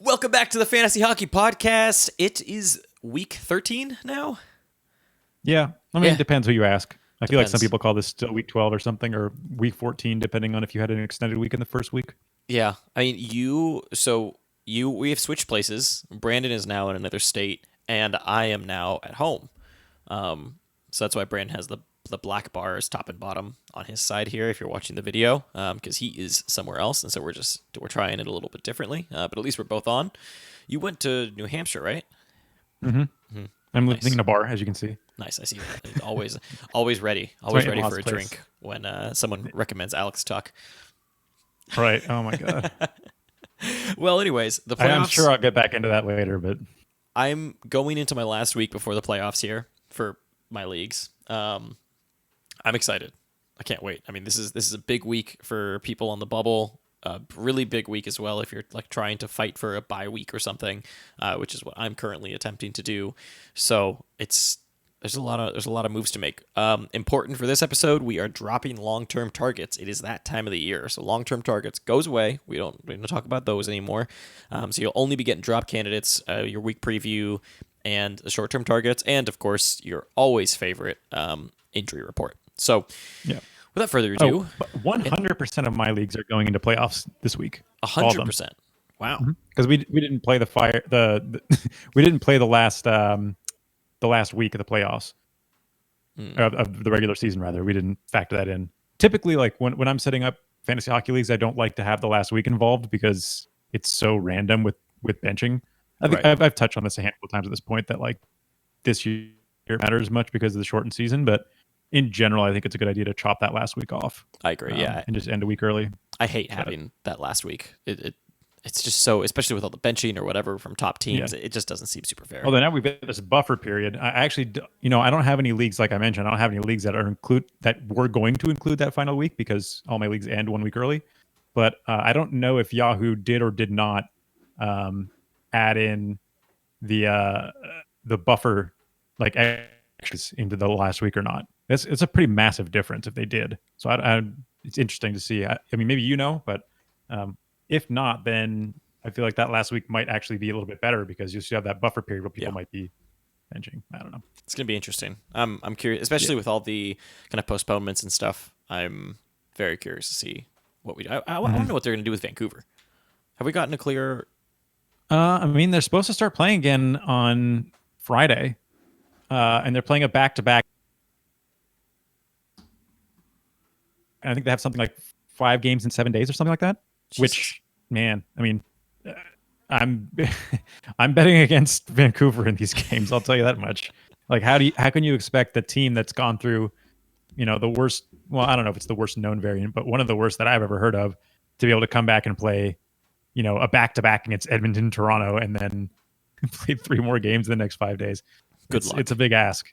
Welcome back to the Fantasy Hockey Podcast. It is week 13 now. Yeah. I mean, Yeah. it depends who you ask. I feel like some Depends. people call this still week 12 or something, or week 14, depending on if you had an extended week in the first week. Yeah, I mean, we have switched places. Brandon is now in another state, and I am now at home. So that's why Brandon has the black bars top and bottom on his side here. If you're watching the video, because he is somewhere else, and so we're trying it a little bit differently. But at least we're both on. You went to New Hampshire, right? Mm-hmm. I'm Nice. living in a bar, as you can see. Nice, I see that. He's always ready, my ready in-laws' for a place. drink when someone recommends Alex Tuck. Right. Oh, my God. Well, anyways, the playoffs. I'm sure I'll get back into that later, but I'm going into my last week before the playoffs here for my leagues. I'm excited. I can't wait. I mean, this is a big week for people on the bubble. A really big week as well if you're like trying to fight for a bye week or something, which is what I'm currently attempting to do. So there's a lot of moves to make. Important for this episode, we are dropping long-term targets. It is that time of the year, so long-term targets goes away. We don't talk about those anymore. So you'll only be getting drop candidates, your week preview, and the short-term targets, and of course your always favorite injury report. So yeah. Without further ado, 100% of my leagues are going into playoffs this week. 100%. Wow. Because we didn't play we didn't play the last week of the playoffs of the regular season. Rather, we didn't factor that in. Typically, like when I'm setting up fantasy hockey leagues, I don't like to have the last week involved because it's so random with benching. I think Right. I've touched on this a handful of times at this point that like this year matters much because of the shortened season, but in general, I think it's a good idea to chop that last week off. I agree. Yeah, and just end a week early. I hate having that last week. It's just so, especially with all the benching or whatever from top teams, it just doesn't seem super fair. Although now we've got this buffer period. I actually, I don't have any leagues like I mentioned. I don't have any leagues that we're going to include that final week because all my leagues end 1 week early. But I don't know if Yahoo did or did not add in the buffer like extras into the last week or not. It's a pretty massive difference if they did. So it's interesting to see. I mean, maybe but if not, then I feel like that last week might actually be a little bit better because you still have that buffer period where people might be benching. I don't know. It's going to be interesting. I'm curious, especially with all the kind of postponements and stuff. I'm very curious to see what we do. I want to know what they're going to do with Vancouver. Have we gotten a clear... I mean, they're supposed to start playing again on Friday, and they're playing a back-to-back. And I think they have something like 5 games in 7 days or something like that. Jesus. Which, man, I mean, I'm betting against Vancouver in these games. I'll tell you that much. Like, how can you expect the team that's gone through, the worst? Well, I don't know if it's the worst known variant, but one of the worst that I've ever heard of, to be able to come back and play, a back-to-back against Edmonton, Toronto, and then play 3 more games in the next 5 days. Good luck. It's a big ask.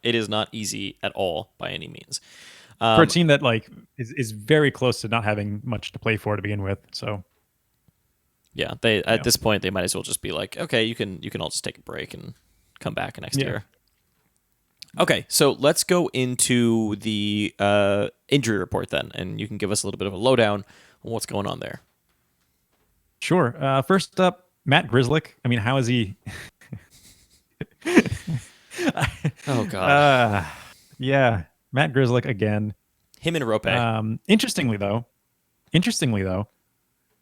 It is not easy at all by any means. For a team that like is very close to not having much to play for to begin with. So yeah, they at this point they might as well just be like, okay, you can all just take a break and come back next year. Okay, so let's go into the injury report then, and you can give us a little bit of a lowdown on what's going on there. Sure. First up, Matt Grzelcyk. I mean, how is he? Oh God. Yeah. Matt Grzelcyk again. Him and Rope. Interestingly though,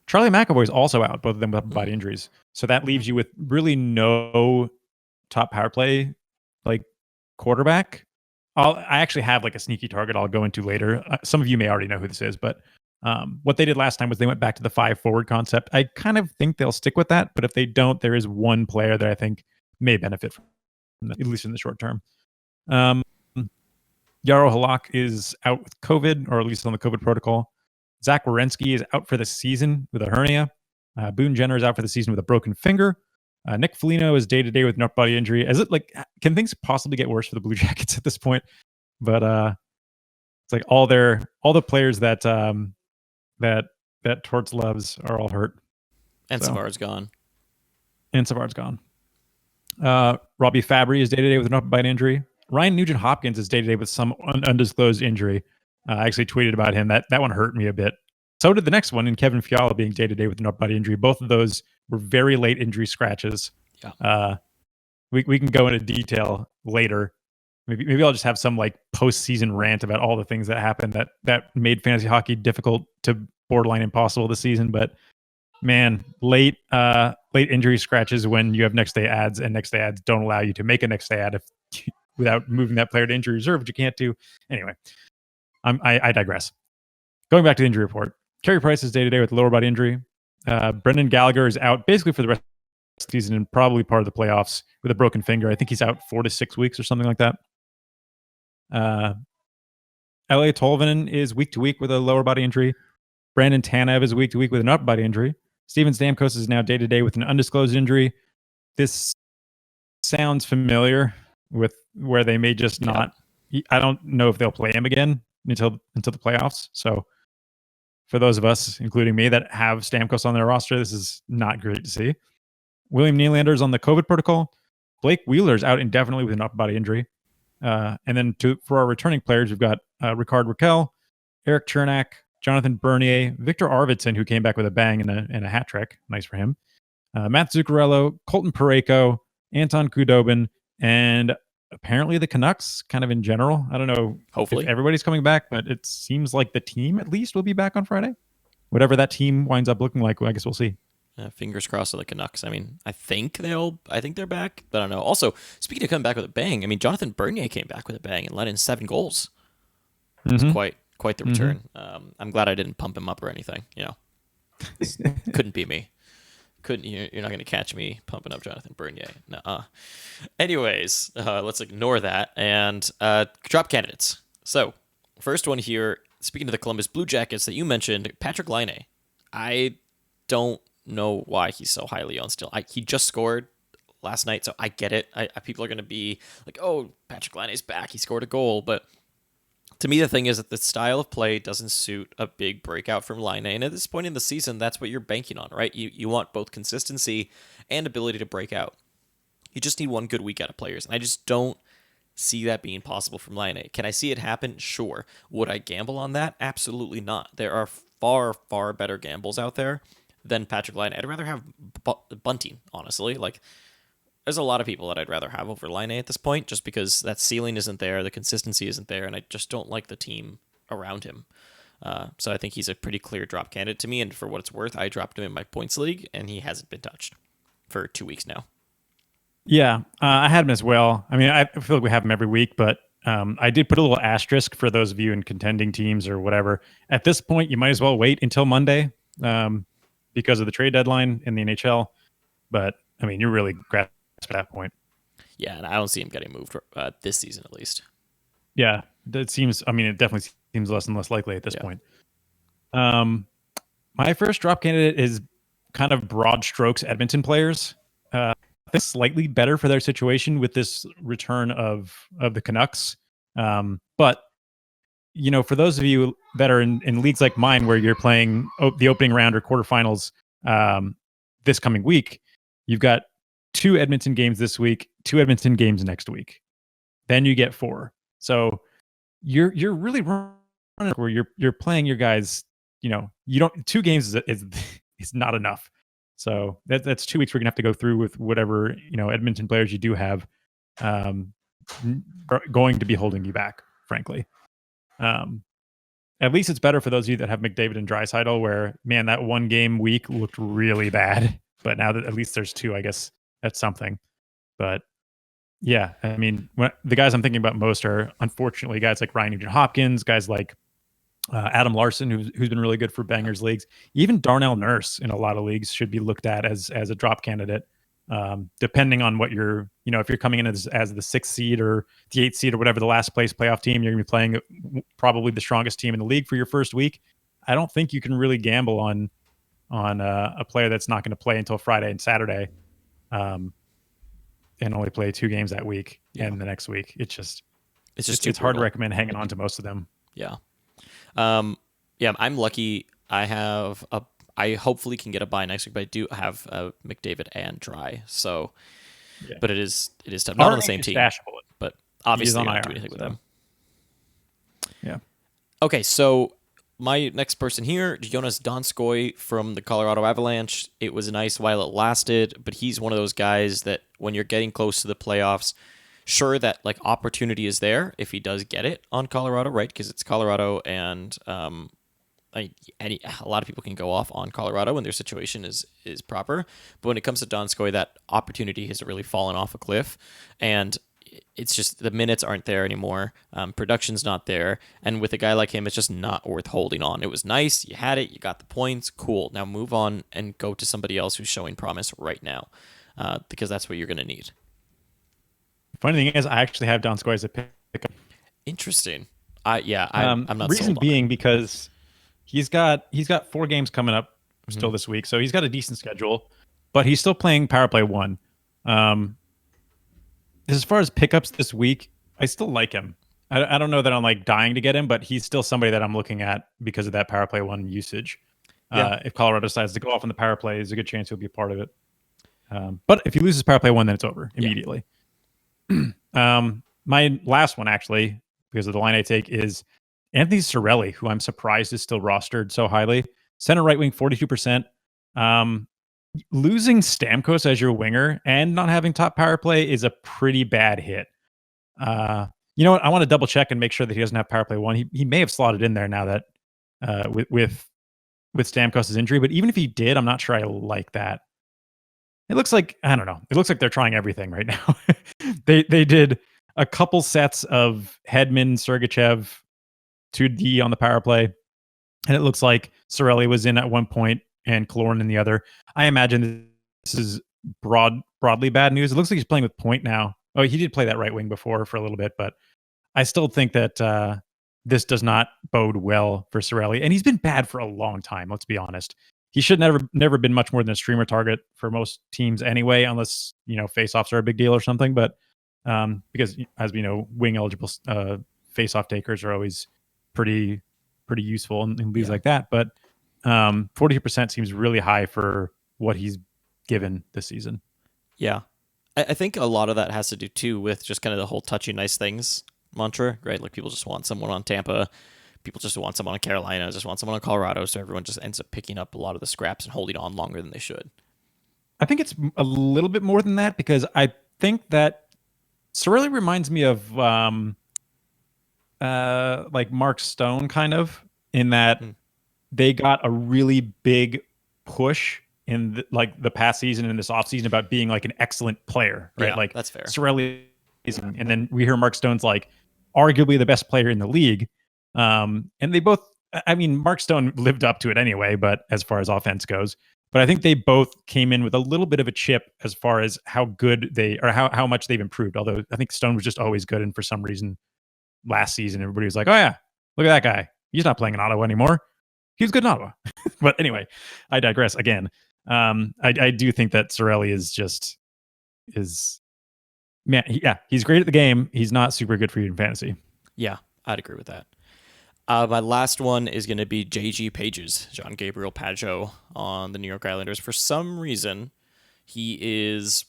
Charlie McAvoy is also out, both of them with body injuries. So that leaves you with really no top power play like quarterback. I actually have like a sneaky target I'll go into later. Some of you may already know who this is, but what they did last time was they went back to the 5 forward concept. I kind of think they'll stick with that, but if they don't, there is one player that I think may benefit from that, at least in the short term. Jaro Halak is out with COVID, or at least on the COVID protocol. Zach Werenski is out for the season with a hernia. Boone Jenner is out for the season with a broken finger. Nick Foligno is day-to-day with an upper body injury. Is it like, can things possibly get worse for the Blue Jackets at this point? But it's like all the players that Torts loves are all hurt. And Savard's gone. Robbie Fabry is day-to-day with an upper body injury. Ryan Nugent-Hopkins is day-to-day with some undisclosed injury. I actually tweeted about him. That one hurt me a bit. so did the next one in Kevin Fiala being day-to-day with an upper body injury. Both of those were very late injury scratches. Yeah. We can go into detail later. Maybe I'll just have some like postseason rant about all the things that happened that made fantasy hockey difficult to borderline impossible this season. But man, late injury scratches when you have next day ads, and next day ads don't allow you to make a next day ad without moving that player to injury reserve, which you can't do. Anyway, I digress. Going back to the injury report, Carey Price is day to day with a lower body injury. Brendan Gallagher is out basically for the rest of the season and probably part of the playoffs with a broken finger. I think he's out 4 to 6 weeks or something like that. L.A. Tolvanen is week to week with a lower body injury. Brandon Tanev is week to week with an upper body injury. Steven Stamkos is now day to day with an undisclosed injury. This sounds familiar with where they may just not. I don't know if they'll play him again until the playoffs. So for those of us, including me, that have Stamkos on their roster, this is not great to see. William Nylander is on the COVID protocol. Blake Wheeler is out indefinitely with an upper body injury. And then for our returning players, we've got Ricard Raquel, Eric Chernak, Jonathan Bernier, Victor Arvidsson, who came back with a bang and a hat trick. Nice for him. Matt Zuccarello, Colton Parayko, Anton Khudobin, and apparently the Canucks, kind of in general. I don't know Hopefully if everybody's coming back, but it seems like the team at least will be back on Friday. Whatever that team winds up looking like, I guess we'll see. Fingers crossed on the Canucks. I mean, I think they're back, but I don't know. Also, speaking of coming back with a bang, I mean, Jonathan Bernier came back with a bang and let in 7 goals. It's quite the return. I'm glad I didn't pump him up or anything. You know, couldn't be me. You're not going to catch me pumping up Jonathan Bernier. Nuh-uh. Anyways, let's ignore that and drop candidates. So, first one here. Speaking of the Columbus Blue Jackets that you mentioned, Patrik Laine. I don't know why he's so highly owned still. He just scored last night, so I get it. People are going to be like, "Oh, Patrik Laine's back. He scored a goal," but to me, the thing is that the style of play doesn't suit a big breakout from Laine, and at this point in the season, that's what you're banking on, right? You want both consistency and ability to break out. You just need one good week out of players, and I just don't see that being possible from Laine. Can I see it happen? Sure. Would I gamble on that? Absolutely not. There are far, far better gambles out there than Patrik Laine. I'd rather have Bunting, honestly. Like, there's a lot of people that I'd rather have over Laine at this point, just because that ceiling isn't there, the consistency isn't there, and I just don't like the team around him. So I think he's a pretty clear drop candidate to me, and for what it's worth, I dropped him in my points league, and he hasn't been touched for 2 weeks now. Yeah, I had him as well. I mean, I feel like we have him every week, but I did put a little asterisk for those of you in contending teams or whatever. At this point, you might as well wait until Monday because of the trade deadline in the NHL. But, I mean, you're really grasping at that point. Yeah, and I don't see him getting moved this season at least. Yeah, it definitely seems less and less likely at this point. My first drop candidate is kind of broad strokes Edmonton players. I think slightly better for their situation with this return of the Canucks. But, you know, for those of you that are in leagues like mine where you're playing the opening round or quarterfinals this coming week, you've got 2 Edmonton games this week, 2 Edmonton games next week. Then you get 4. So you're really running where you're playing your guys, you know, you don't 2 games is not enough. So that's 2 weeks we're gonna have to go through with whatever, you know, Edmonton players you do have going to be holding you back, frankly. At least it's better for those of you that have McDavid and Draisaitl, where, man, that 1 game week looked really bad. But now that at least there's 2, I guess that's something. But yeah, I mean, the guys I'm thinking about most are, unfortunately, guys like Ryan Nugent-Hopkins, guys like Adam Larson, who's been really good for bangers leagues. Even Darnell Nurse in a lot of leagues should be looked at as a drop candidate, depending on what you're, you know, if you're coming in as the 6th seed or the 8th seed or whatever the last place playoff team, you're going to be playing probably the strongest team in the league for your first week. I don't think you can really gamble on a player that's not going to play until Friday and Saturday, and only play 2 games that week and the next week. It's hard to recommend hanging on to most of them. Yeah. I'm lucky. I hopefully can get a bye next week, but I do have McDavid and Dry. So, but it is tough. Not on the same team, but obviously I don't do anything with them. Yeah. Okay, so my next person here, Jonas Donskoy from the Colorado Avalanche. It was nice while it lasted, but he's one of those guys that when you're getting close to the playoffs, sure that like opportunity is there if he does get it on Colorado, right? Because it's Colorado, and a lot of people can go off on Colorado when their situation is proper. But when it comes to Donskoy, that opportunity has really fallen off a cliff, and it's just the minutes aren't there anymore. Production's not there, and with a guy like him, it's just not worth holding on. It was nice, you had it, you got the points, cool. Now move on and go to somebody else who's showing promise right now, because that's what you're going to need. Funny thing is, I actually have Donskoy as a pick. Interesting. I'm not reason sold on being it. because he's got 4 games coming up still this week, so he's got a decent schedule, but he's still playing power play 1. As far as pickups this week, I still like him. I don't know that I'm like dying to get him, but he's still somebody that I'm looking at because of that power play 1 usage. Yeah. If Colorado decides to go off on the power play, there's a good chance he'll be a part of it. But if he loses power play 1, then it's over immediately. My last one, actually, because of the line I take, is Anthony Cirelli, who I'm surprised is still rostered so highly. Center right wing, 42%. Losing Stamkos as your winger and not having top power play is a pretty bad hit. You know what? I want to double check and make sure that he doesn't have power play 1. He may have slotted in there now that with Stamkos' injury, but even if he did, I'm not sure I like that. It looks like, I don't know. It looks like they're trying everything right now. They did a couple sets of Hedman, Sergachev, 2D on the power play, and it looks like Cirelli was in at one point and Killorn in the other. I imagine this is broadly bad news. It looks like he's playing with Point now. Oh, he did play that right wing before for a little bit, but I still think that this does not bode well for Cirelli, and he's been bad for a long time. Let's be honest. He should never been much more than a streamer target for most teams anyway, unless faceoffs are a big deal or something. But because as we know, wing eligible faceoff takers are always pretty useful in leagues like that. But 42% seems really high for what he's given this season. Yeah. I think a lot of that has to do too with just kind of the whole touchy nice things mantra, right? Like people just want someone on Tampa, people just want someone on Carolina, just want someone on Colorado, so everyone just ends up picking up a lot of the scraps and holding on longer than they should. I think it's a little bit more than that, because I think that Cirelli reminds me of like Mark Stone, kind of, in that they got a really big push in the past season and this offseason about being like an excellent player, right? Yeah, like that's fair. Cirelli, and then we hear Mark Stone's like arguably the best player in the league. And they both, I mean, Mark Stone lived up to it anyway, but as far as offense goes, but I think they both came in with a little bit of a chip as far as how good they, or how much they've improved. Although I think Stone was just always good. And for some reason last season, everybody was like, oh yeah, look at that guy. He's not playing in Ottawa anymore. He was good in Ottawa. But anyway, I digress again. I do think that Cirelli he's great at the game. He's not super good for you in fantasy. Yeah, I'd agree with that. My last one is going to be JG Pages, John Gabriel Pageau on the New York Islanders. For some reason, he is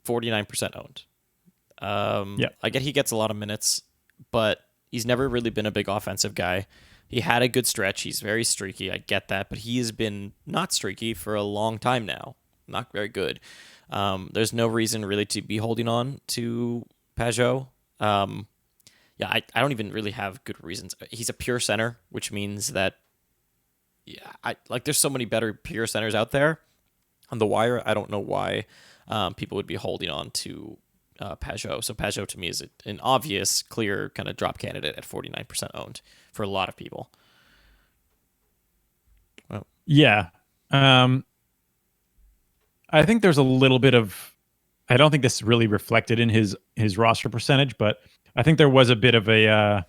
49% owned. I get he gets a lot of minutes, but he's never really been a big offensive guy. He had a good stretch. He's very streaky. I get that, but he has been not streaky for a long time now. Not very good. There's no reason really to be holding on to Pageau. I don't even really have good reasons. He's a pure center, which means that there's so many better pure centers out there on the wire. I don't know why people would be holding on to Pageau. So Pageau to me is an obvious, clear kind of drop candidate at 49% owned for a lot of people. Well, yeah. I think there's a little bit of, I don't think this really reflected in his roster percentage, but I think there was a bit of a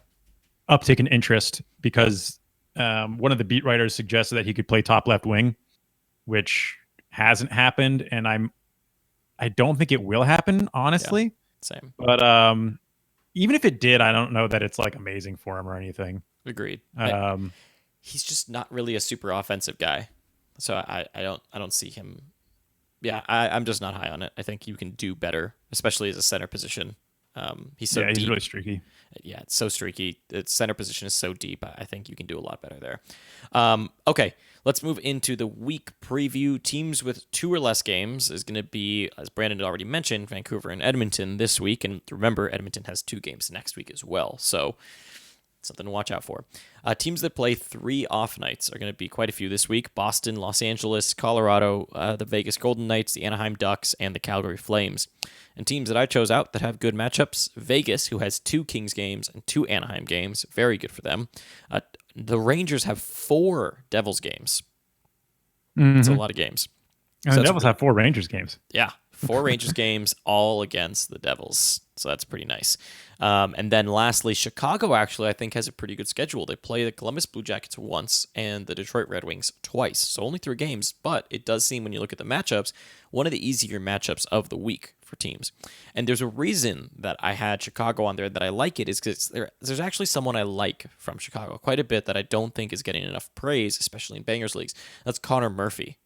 uptick in interest because one of the beat writers suggested that he could play top left wing, which hasn't happened, and I don't think it will happen, honestly. Yeah, same. But even if it did, I don't know that it's like amazing for him or anything. Agreed. He's just not really a super offensive guy, so I don't see him. Yeah, I'm just not high on it. I think you can do better, especially as a center position. He's so he's deep. really streaky. Yeah, it's so streaky. Its center position is so deep. I think you can do a lot better there. Okay, let's move into the week preview. Teams with 2 or less games is going to be, as Brandon had already mentioned, Vancouver and Edmonton this week. And remember, Edmonton has 2 games next week as well. So something to watch out for. Teams that play 3 off nights are going to be quite a few this week. Boston, Los Angeles, Colorado, the Vegas Golden Knights, the Anaheim Ducks, and the Calgary Flames. And teams that I chose out that have good matchups, Vegas, who has 2 Kings games and 2 Anaheim games. Very good for them. The Rangers have 4 Devils games. That's a lot of games. And the Devils have 4 Rangers games. Yeah, 4 Rangers games, all against the Devils. So that's pretty nice. And then lastly, Chicago actually, I think, has a pretty good schedule. They play the Columbus Blue Jackets once and the Detroit Red Wings twice. So only 3 games, but it does seem when you look at the matchups, one of the easier matchups of the week for teams. And there's a reason that I had Chicago on there that I like it is because there's actually someone I like from Chicago quite a bit that I don't think is getting enough praise, especially in Bangers leagues. That's Connor Murphy.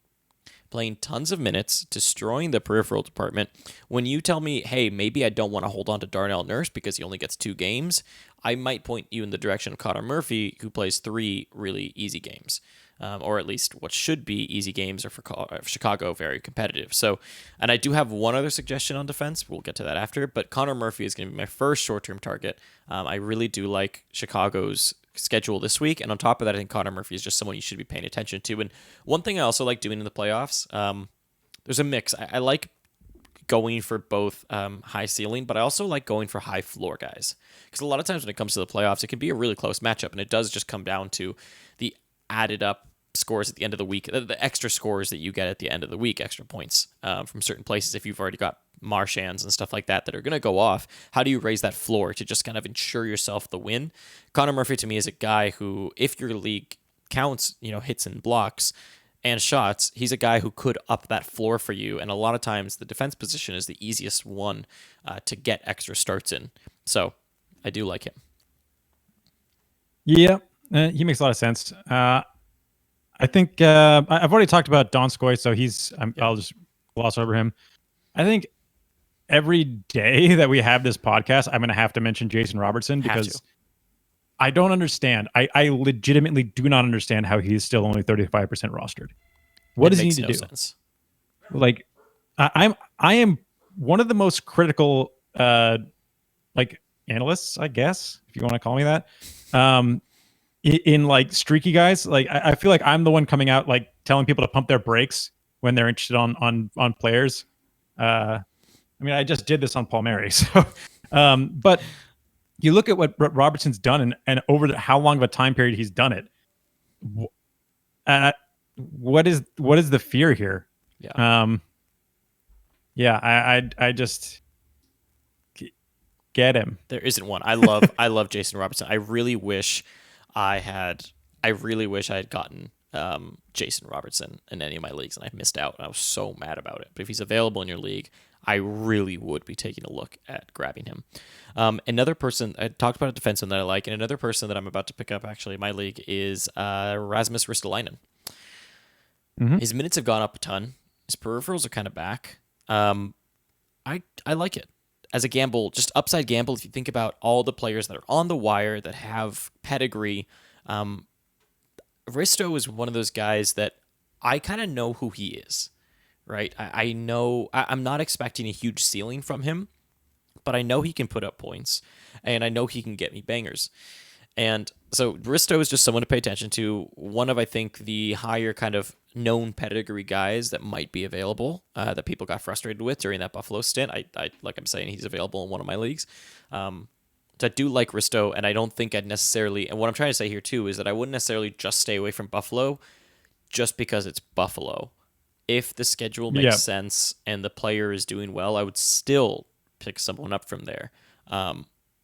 Playing tons of minutes, destroying the peripheral department. When you tell me, hey, maybe I don't want to hold on to Darnell Nurse because he only gets 2 games, I might point you in the direction of Connor Murphy, who plays 3 really easy games. Or at least what should be easy games are for Chicago very competitive. So, and I do have one other suggestion on defense. We'll get to that after. But Connor Murphy is going to be my first short-term target. I really do like Chicago's schedule this week, and on top of that, I think Connor Murphy is just someone you should be paying attention to. And one thing I also like doing in the playoffs, there's a mix. I like going for both high ceiling, but I also like going for high floor guys, because a lot of times when it comes to the playoffs, it can be a really close matchup, and it does just come down to the added up scores at the end of the week, the extra scores that you get at the end of the week, extra points from certain places. If you've already got Marchands and stuff like that are going to go off, how do you raise that floor to just kind of ensure yourself the win? Connor Murphy to me is a guy who, if your league counts, hits and blocks and shots, he's a guy who could up that floor for you. And a lot of times the defense position is the easiest one to get extra starts in. So I do like him. Yeah, he makes a lot of sense. I think I've already talked about Donskoy, so I'll just gloss over him. I think every day that we have this podcast, I'm going to have to mention Jason Robertson because I don't understand. I legitimately do not understand how he's still only 35% rostered. What does he need to do? Sense. Like, I am one of the most critical analysts, I guess, if you want to call me that. In like streaky guys, like I feel like I'm the one coming out like telling people to pump their brakes when they're interested on players. I mean, I just did this on Paul Mary. So, but you look at what Robertson's done and over how long of a time period he's done it. What is the fear here? Yeah. I just get him. There isn't one. I love Jason Robertson. I really wish I had gotten Jason Robertson in any of my leagues, and I missed out. I was so mad about it. But if he's available in your league, I really would be taking a look at grabbing him. Another person, I talked about a defenseman that I like, and another person that I'm about to pick up actually in my league is Rasmus Ristolainen. Mm-hmm. His minutes have gone up a ton. His peripherals are kind of back. I like it. As a gamble, just upside gamble, if you think about all the players that are on the wire that have pedigree, Risto is one of those guys that I kind of know who he is, right? I know I'm not expecting a huge ceiling from him, but I know he can put up points, and I know he can get me bangers. And so Risto is just someone to pay attention to. One of, I think, the higher kind of known pedigree guys that might be available that people got frustrated with during that Buffalo stint. I like I'm saying, he's available in one of my leagues. So I do like Risto, and I don't think I'd necessarily, and what I'm trying to say here too is that I wouldn't necessarily just stay away from Buffalo just because it's Buffalo. If the schedule makes sense and the player is doing well, I would still pick someone up from there.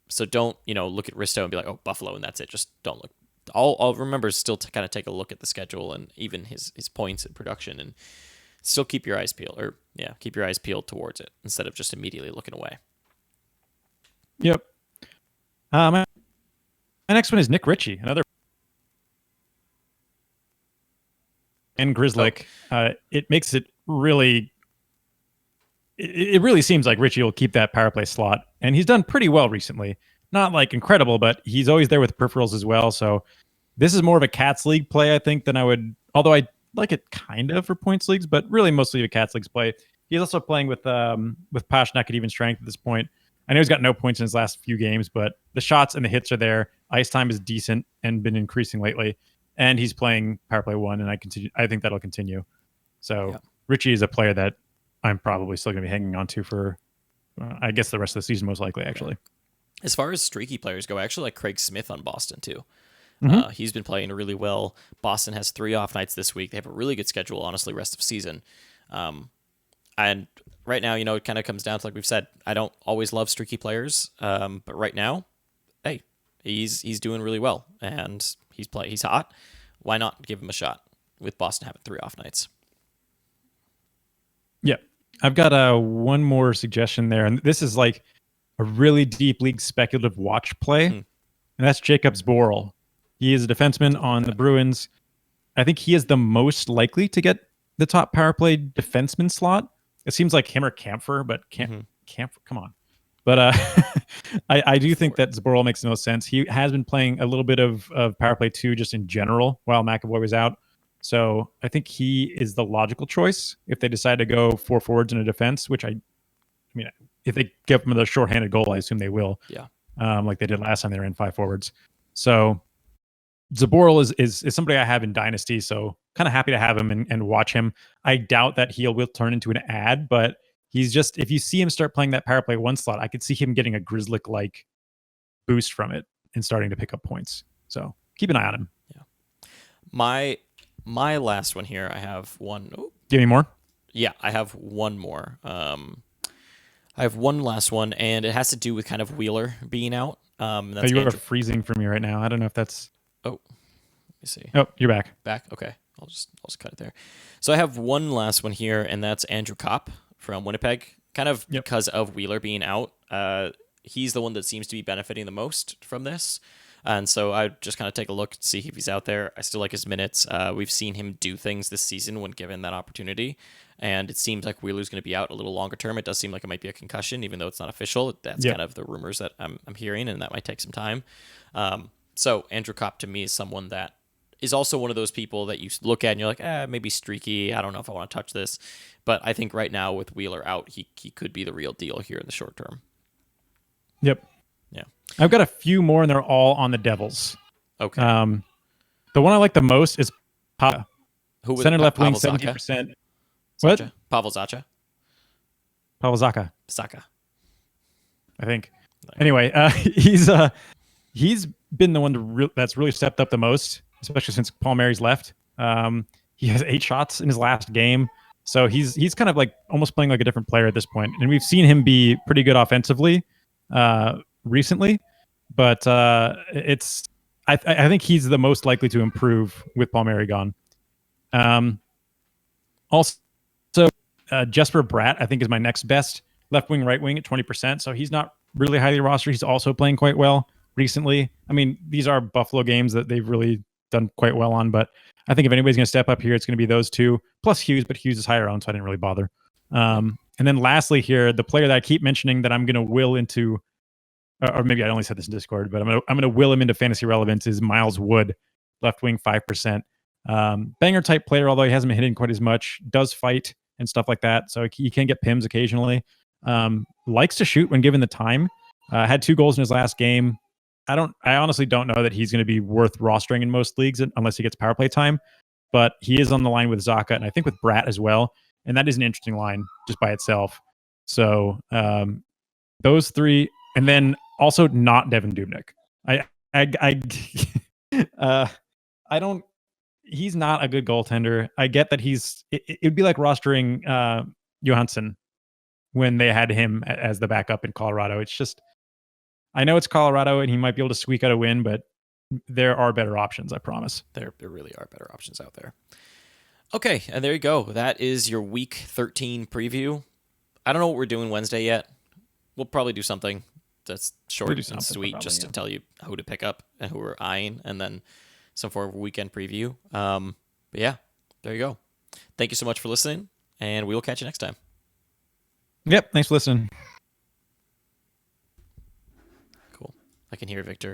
So don't, look at Risto and be like, oh, Buffalo, and that's it. Just don't look. I'll remember still to kind of take a look at the schedule and even his points and production, and still keep your eyes peeled, keep your eyes peeled towards it instead of just immediately looking away. Yep. My next one is Nick Ritchie, another. And Grzelcyk. It makes it really it really seems like Richie will keep that power play slot, and he's done pretty well recently. Not like incredible, but he's always there with peripherals as well. So this is more of a Cats League play, I think, than I would. Although I like it kind of for points leagues, but really mostly a Cats Leagues play. He's also playing with Pasternak at even strength at this point. I know he's got no points in his last few games, but the shots and the hits are there. Ice time is decent and been increasing lately, and he's playing power play one, and I think that'll continue. So Yeah. Richie is a player that I'm probably still going to be hanging on to for, I guess, the rest of the season, most likely, actually. As far as streaky players go, I actually like Craig Smith on Boston too. He's been playing really well. Boston has 3 off nights this week. They have a really good schedule, honestly, rest of season. And right now, it kind of comes down to, like we've said, I don't always love streaky players, but right now, hey, he's doing really well, and he's hot. Why not give him a shot with Boston having 3 off nights? Yeah. I've got one more suggestion there, and this is like a really deep league speculative watch play, and that's Jacob Zboril. He is a defenseman on the Bruins. I think he is the most likely to get the top power play defenseman slot. It seems like him or Kampfer, but Kampfer, come on. But I do think that Zboril makes the most sense. He has been playing a little bit of power play 2 just in general while McAvoy was out. So I think he is the logical choice if they decide to go 4 forwards in a defense, which I mean, if they give them the shorthanded goal, I assume they will. Yeah. Like they did last time they ran 5 forwards. So Zboril is somebody I have in Dynasty, so kind of happy to have him and watch him. I doubt that he will turn into an ad, but he's just, if you see him start playing that power play 1 slot, I could see him getting a Grizzlick-like boost from it and starting to pick up points. So keep an eye on him. Yeah. My last one here, I have one. Oh. Do you have any more? Yeah, I have one more. I have one last one, and it has to do with kind of Wheeler being out. That's you are freezing for me right now. I don't know if that's... Oh, let me see. Oh, you're back. Back? Okay. I'll just cut it there. So I have one last one here, and that's Andrew Kopp from Winnipeg. Kind of because of Wheeler being out. He's the one that seems to be benefiting the most from this. And so I just kind of take a look to see if he's out there. I still like his minutes. We've seen him do things this season when given that opportunity. And it seems like Wheeler's going to be out a little longer term. It does seem like it might be a concussion, even though it's not official. That's kind of the rumors that I'm hearing, and that might take some time. So Andrew Kopp to me is someone that is also one of those people that you look at and you're like, maybe streaky. I don't know if I want to touch this. But I think right now with Wheeler out, he could be the real deal here in the short term. Yep. Yeah. I've got a few more, and they're all on the Devils. Okay. The one I like the most is Pavel. Who was center left wing, Pavel 70%. What? What? Pavel Zacha? Pavel Zacha, Saka. I think. Anyway, he's been the one that's really stepped up the most, especially since Palmieri's left. He has 8 shots in his last game. So he's kind of like almost playing like a different player at this point. And we've seen him be pretty good offensively recently. But I think he's the most likely to improve with Palmieri gone. Also, Jesper Bratt, I think, is my next best left wing, right wing at 20%. So he's not really highly rostered. He's also playing quite well recently. I mean, these are Buffalo games that they've really done quite well on, but I think if anybody's going to step up here, it's going to be those two, plus Hughes, but Hughes is higher owned, so I didn't really bother. And then lastly here, the player that I keep mentioning that I'm going to will into, or maybe I only said this in Discord, but I'm going to will him into fantasy relevance is Miles Wood, left wing 5%. Banger type player, although he hasn't been hitting quite as much, does fight and stuff like that. So he can get PIMs occasionally. Likes to shoot when given the time. Had 2 goals in his last game. I honestly don't know that he's going to be worth rostering in most leagues unless he gets power play time, but he is on the line with Zacha and I think with Bratt as well. And that is an interesting line just by itself. So those 3, and then also not Devin Dubnyk. I don't, he's not a good goaltender. I get that it would be like rostering Johansson when they had him as the backup in Colorado. It's just, I know it's Colorado and he might be able to squeak out a win, but there are better options, I promise. There really are better options out there. Okay, and there you go. That is your Week 13 preview. I don't know what we're doing Wednesday yet. We'll probably do something that's short and sweet, just to tell you who to pick up and who we're eyeing, and then some form of weekend preview. But yeah, there you go. Thank you so much for listening, and we will catch you next time. Yep. Thanks for listening. Cool. I can hear Victor.